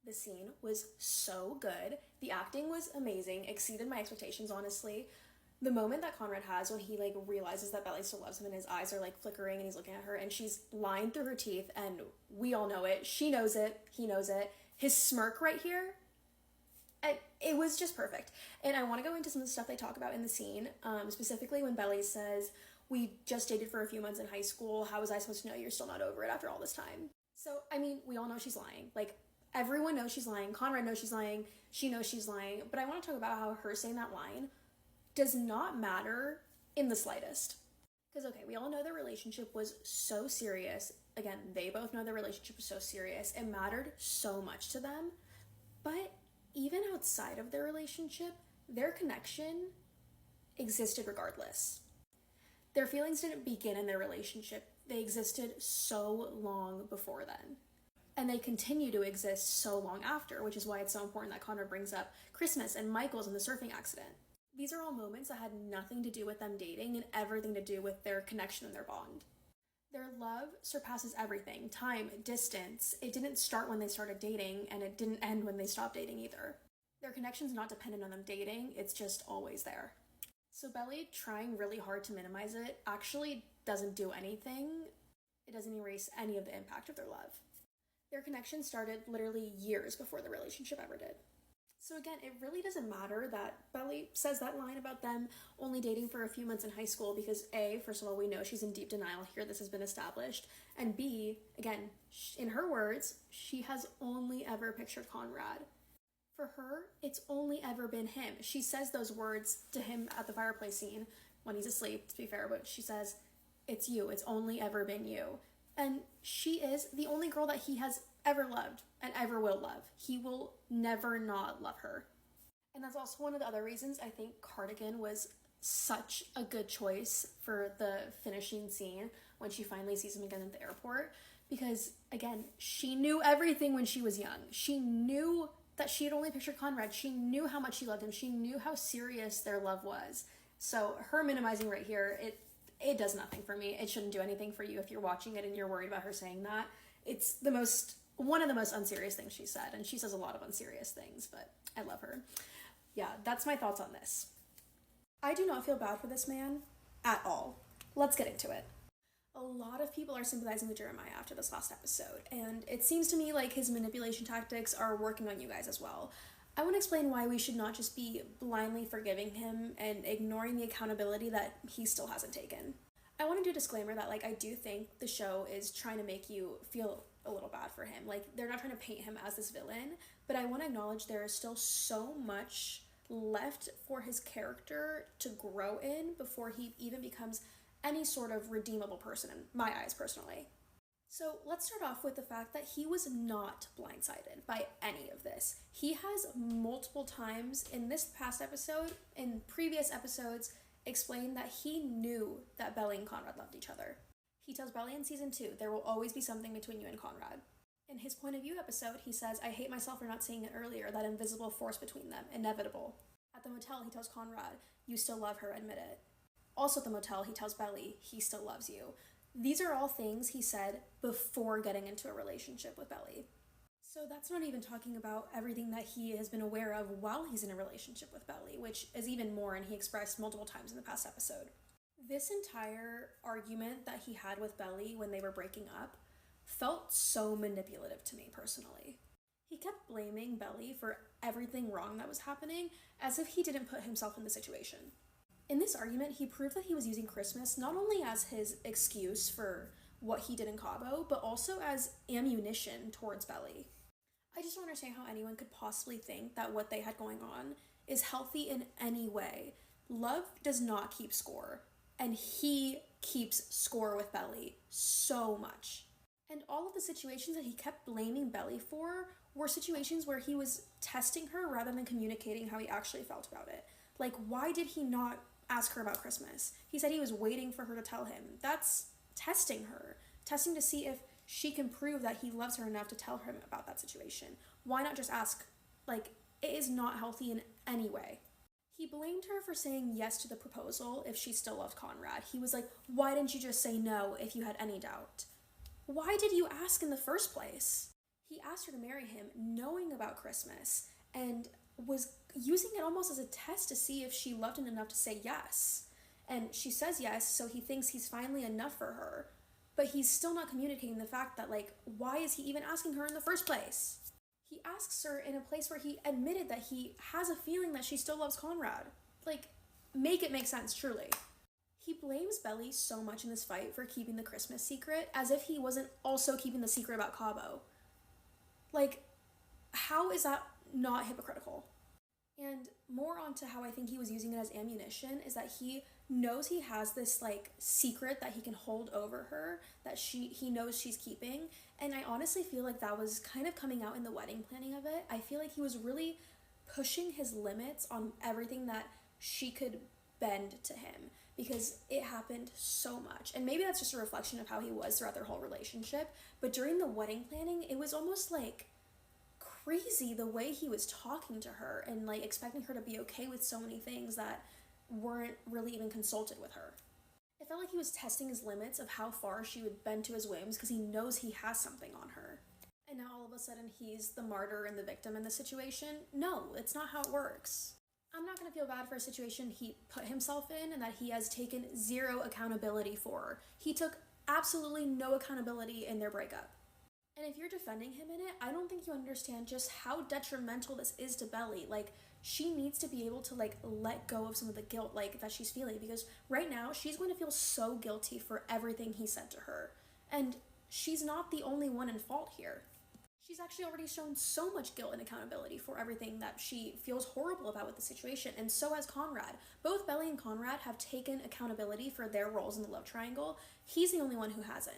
The scene was so good. The acting was amazing, exceeded my expectations, honestly. The moment that Conrad has when he like realizes that Belly still loves him and his eyes are like flickering and he's looking at her and she's lying through her teeth and we all know it. She knows it. He knows it. His smirk right here, it was just perfect. And I want to go into some of the stuff they talk about in the scene, specifically when Belly says, we just dated for a few months in high school. How was I supposed to know you're still not over it after all this time? So, I mean, we all know she's lying. Like, everyone knows she's lying. Conrad knows she's lying. She knows she's lying. But I want to talk about how her saying that line does not matter in the slightest. Because, okay, we all know their relationship was so serious. Again, they both know their relationship was so serious. It mattered so much to them. But even outside of their relationship, their connection existed regardless. Their feelings didn't begin in their relationship. They existed so long before then. And they continue to exist so long after, which is why it's so important that Conrad brings up Christmas and Michael's and the surfing accident. These are all moments that had nothing to do with them dating and everything to do with their connection and their bond. Their love surpasses everything, time, distance. It didn't start when they started dating, and it didn't end when they stopped dating either. Their connection's not dependent on them dating, it's just always there. So Belly, trying really hard to minimize it, actually doesn't do anything. It doesn't erase any of the impact of their love. Their connection started literally years before the relationship ever did. So again, it really doesn't matter that Belly says that line about them only dating for a few months in high school because A, first of all, we know she's in deep denial here, this has been established, and B, again, in her words, she has only ever pictured Conrad. For her, it's only ever been him. She says those words to him at the fireplace scene when he's asleep, to be fair, but she says, it's you, it's only ever been you. And she is the only girl that he has ever loved and ever will love. He will never not love her. And that's also one of the other reasons I think Cardigan was such a good choice for the finishing scene when she finally sees him again at the airport. Because, again, she knew everything when she was young. She knew that she had only pictured Conrad. She knew how much she loved him. She knew how serious their love was. So her minimizing right here, it does nothing for me. It shouldn't do anything for you if you're watching it and you're worried about her saying that. It's one of the most unserious things she said, and she says a lot of unserious things, but I love her. Yeah, that's my thoughts on this. I do not feel bad for this man at all. Let's get into it. A lot of people are sympathizing with Jeremiah after this last episode, and it seems to me like his manipulation tactics are working on you guys as well. I want to explain why we should not just be blindly forgiving him and ignoring the accountability that he still hasn't taken. I want to do a disclaimer that, I do think the show is trying to make you feel a little bad for him. They're not trying to paint him as this villain, but I want to acknowledge there is still so much left for his character to grow in before he even becomes any sort of redeemable person in my eyes, personally. So let's start off with the fact that he was not blindsided by any of this. He has multiple times in this past episode, in previous episodes, explained that he knew that Belly and Conrad loved each other. He tells Belly in season 2, there will always be something between you and Conrad. In his point of view episode, he says, I hate myself for not seeing it earlier, that invisible force between them, inevitable. At the motel, he tells Conrad, you still love her, admit it. Also at the motel, he tells Belly, he still loves you. These are all things he said before getting into a relationship with Belly. So that's not even talking about everything that he has been aware of while he's in a relationship with Belly, which is even more, and he expressed multiple times in the past episode. This entire argument that he had with Belly when they were breaking up felt so manipulative to me personally. He kept blaming Belly for everything wrong that was happening as if he didn't put himself in the situation. In this argument, he proved that he was using Christmas not only as his excuse for what he did in Cabo, but also as ammunition towards Belly. I just don't understand how anyone could possibly think that what they had going on is healthy in any way. Love does not keep score, and he keeps score with Belly so much. And all of the situations that he kept blaming Belly for were situations where he was testing her rather than communicating how he actually felt about it. Why did he not ask her about Christmas? He said he was waiting for her to tell him. That's testing her. Testing to see if she can prove that he loves her enough to tell him about that situation. Why not just ask? It is not healthy in any way. He blamed her for saying yes to the proposal if she still loved Conrad. He was like, why didn't you just say no if you had any doubt? Why did you ask in the first place? He asked her to marry him knowing about Christmas and was using it almost as a test to see if she loved him enough to say yes. And she says yes, so he thinks he's finally enough for her. But he's still not communicating the fact that, like, why is he even asking her in the first place? He asks her in a place where he admitted that he has a feeling that she still loves Conrad. Like, make it make sense, truly. He blames Belly so much in this fight for keeping the Christmas secret, as if he wasn't also keeping the secret about Cabo. Like, how is that not hypocritical? And more onto how I think he was using it as ammunition is that he knows he has this like secret that he can hold over her that he knows she's keeping, and I honestly feel like that was kind of coming out in the wedding planning of it. I feel like he was really pushing his limits on everything that she could bend to him because it happened so much. And maybe that's just a reflection of how he was throughout their whole relationship, but during the wedding planning it was almost like crazy the way he was talking to her and like expecting her to be okay with so many things that weren't really even consulted with her. It felt like he was testing his limits of how far she would bend to his whims because he knows he has something on her. And now all of a sudden he's the martyr and the victim in the situation. No, it's not how it works. I'm not going to feel bad for a situation he put himself in and that he has taken zero accountability for. He took absolutely no accountability in their breakup. And if you're defending him in it, I don't think you understand just how detrimental this is to Belly. Like, she needs to be able to like let go of some of the guilt like that she's feeling, because right now she's going to feel so guilty for everything he said to her. And she's not the only one in fault here. She's actually already shown so much guilt and accountability for everything that she feels horrible about with the situation, and so has Conrad. Both Belly and Conrad have taken accountability for their roles in the love triangle. He's the only one who hasn't.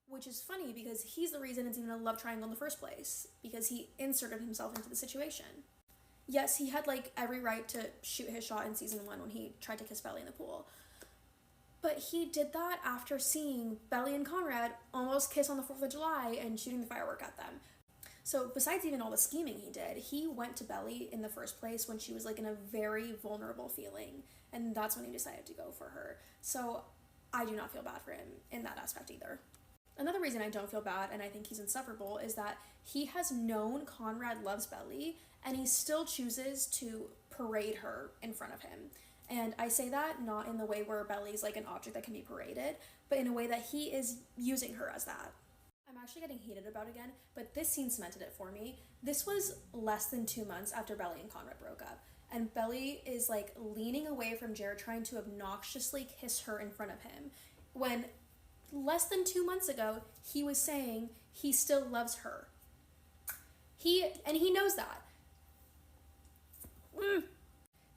Which is funny because he's the reason it's even a love triangle in the first place, because he inserted himself into the situation. Yes, he had like every right to shoot his shot in season 1 when he tried to kiss Belly in the pool. But he did that after seeing Belly and Conrad almost kiss on the 4th of July and shooting the firework at them. So besides even all the scheming he did, he went to Belly in the first place when she was like in a very vulnerable feeling, and that's when he decided to go for her. So I do not feel bad for him in that aspect either. Another reason I don't feel bad, and I think he's insufferable, is that he has known Conrad loves Belly, and he still chooses to parade her in front of him. And I say that not in the way where Belly's like an object that can be paraded, but in a way that he is using her as that. I'm actually getting heated about it again, but this scene cemented it for me. This was less than 2 months after Belly and Conrad broke up, and Belly is like leaning away from Jared, trying to obnoxiously kiss her in front of him, when less than 2 months ago, he was saying he still loves her. He knows that.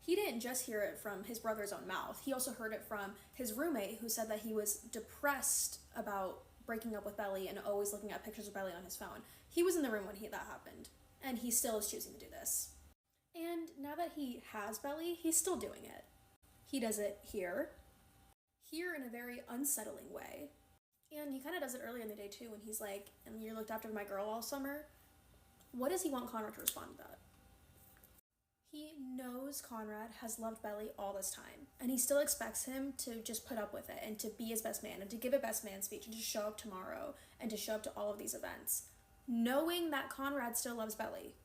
He didn't just hear it from his brother's own mouth. He also heard it from his roommate, who said that he was depressed about breaking up with Belly and always looking at pictures of Belly on his phone. He was in the room when that happened, and he still is choosing to do this. And now that he has Belly, he's still doing it. He does it here in a very unsettling way. And he kind of does it earlier in the day too, when he's like, and you looked after my girl all summer. What does he want Conrad to respond to that? He knows Conrad has loved Belly all this time, and he still expects him to just put up with it and to be his best man and to give a best man speech and to show up tomorrow and to show up to all of these events, knowing that Conrad still loves Belly.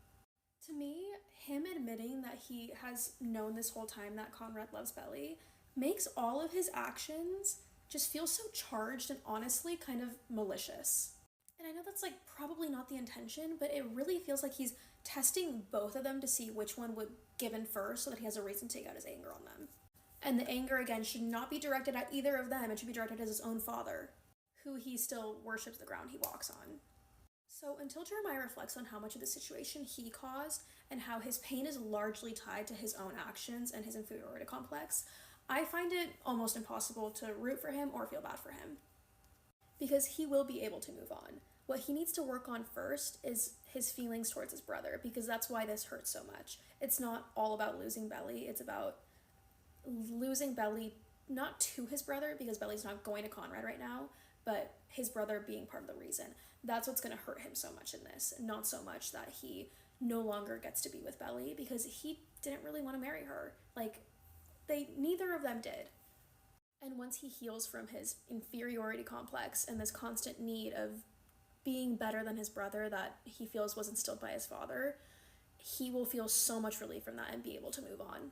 To me, him admitting that he has known this whole time that Conrad loves Belly makes all of his actions just feel so charged and honestly kind of malicious. And I know that's like probably not the intention, but it really feels like he's testing both of them to see which one would give in first, so that he has a reason to take out his anger on them. And the anger, again, should not be directed at either of them. It should be directed at his own father, who he still worships the ground he walks on. So until Jeremiah reflects on how much of the situation he caused and how his pain is largely tied to his own actions and his inferiority complex, I find it almost impossible to root for him or feel bad for him, because he will be able to move on. What he needs to work on first is his feelings towards his brother, because that's why this hurts so much. It's not all about losing Belly, it's about losing Belly not to his brother, because Belly's not going to Conrad right now, but his brother being part of the reason. That's what's going to hurt him so much in this, not so much that he no longer gets to be with Belly, because he didn't really want to marry her. Like, neither of them did. And once he heals from his inferiority complex and this constant need of being better than his brother that he feels was instilled by his father, he will feel so much relief from that and be able to move on.